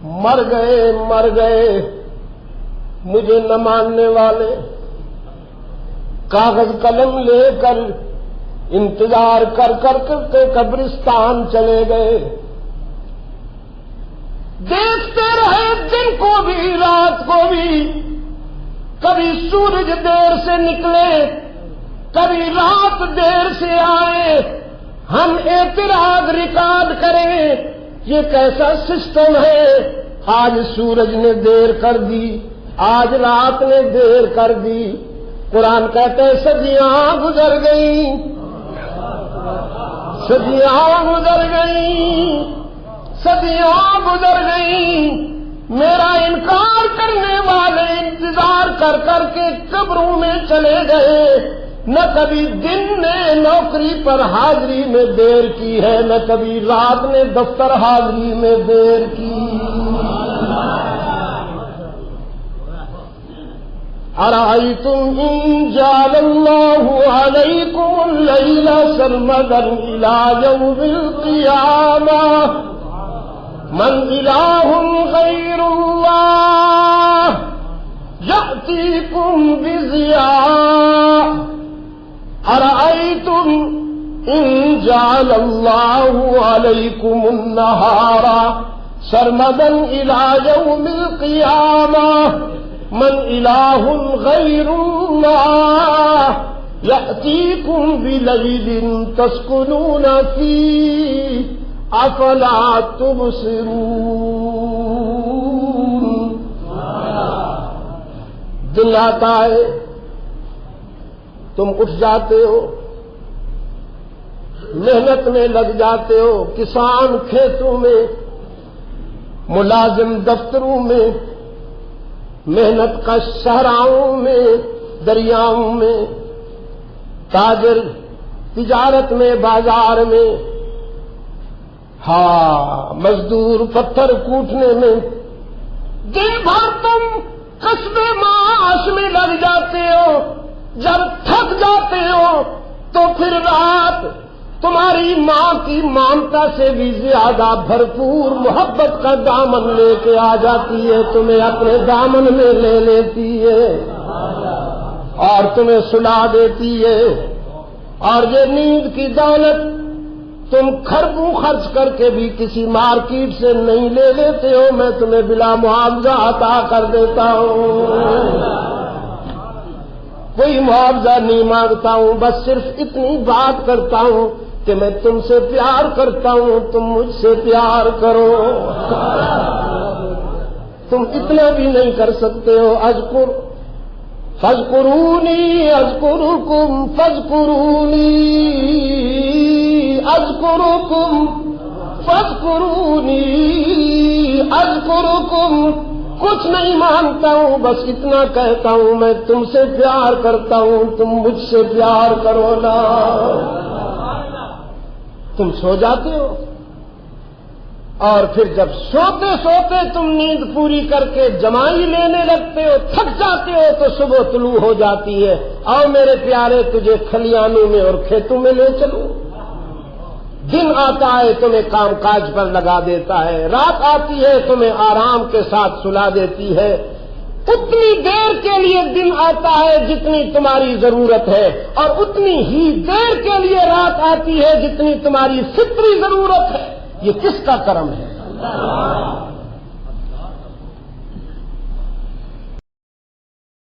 مر گئے مجھے نہ ماننے والے کاغذ قلم لے کر انتظار کر کے قبرستان چلے گئے. دیکھتے رہے دن کو بھی رات کو بھی. کبھی سورج دیر سے نکلے کبھی رات دیر سے آئے. ہم اعتراض ریکارڈ کریں یہ کیسا سسٹم ہے. آج سورج نے دیر کر دی آج رات نے دیر کر دی. قرآن کہتے ہیں صدیاں گزر گئیں صدیاں گزر گئیں. میرا انکار کرنے والے انتظار کر کے قبروں میں چلے گئے. نہ کبھی دن نے نوکری پر حاضری میں دیر کی ہے نہ کبھی رات نے دفتر حاضری میں دیر کی. ارأيتم إن جعل الله عليكم الليل سرمدا إلى يوم القيامة من إله غير الله يأتيكم بضياء. أرأيتم إن جعل الله عليكم النهار سرمدا إلى يوم القيامة من إله غير الله يأتيكم بليل تسكنون فيه أفلا تبصرون. دن آتا ہے تم اٹھ جاتے ہو محنت میں لگ جاتے ہو. کسان کھیتوں میں ملازم دفتروں میں محنت کا صحراؤں میں دریاؤں میں تاجر تجارت میں بازار میں مزدور پتھر کوٹنے میں. دن بھر تم کسب معاش میں لگ جاتے ہو. جب تھک جاتے ہو تو پھر رات تمہاری ماں کی مامتا سے بھی زیادہ بھرپور محبت کا دامن لے کے آ جاتی ہے. تمہیں اپنے دامن میں لے لیتی ہے اور تمہیں سلا دیتی ہے. اور یہ نیند کی دولت تم خربوں خرچ کر کے بھی کسی مارکیٹ سے نہیں لے لیتے ہو. میں تمہیں بلا معاوضہ عطا کر دیتا ہوں. کوئی معاوضہ نہیں مانگتا ہوں بس صرف اتنی بات کرتا ہوں کہ میں تم سے پیار کرتا ہوں تم مجھ سے پیار کرو. تم اتنا بھی نہیں کر سکتے ہو. فاذکرونی اذکرکم فاذکرونی اذکرکم فاذکرونی اذکرکم. کچھ نہیں مانتا ہوں بس اتنا کہتا ہوں میں تم سے پیار کرتا ہوں تم مجھ سے پیار کرو نا. تم سو جاتے ہو اور پھر جب سوتے سوتے تم نیند پوری کر کے جمائی لینے لگتے ہو تھک جاتے ہو تو صبح طلوع ہو جاتی ہے. آؤ میرے پیارے تجھے کھلیانوں میں اور کھیتوں میں لے چلو. دن آتا ہے تمہیں کام کاج پر لگا دیتا ہے. رات آتی ہے تمہیں آرام کے ساتھ سلا دیتی ہے. اتنی دیر کے لیے دن آتا ہے جتنی تمہاری ضرورت ہے اور اتنی ہی دیر کے لیے رات آتی ہے جتنی تمہاری فطری ضرورت ہے. یہ کس کا کرم ہے؟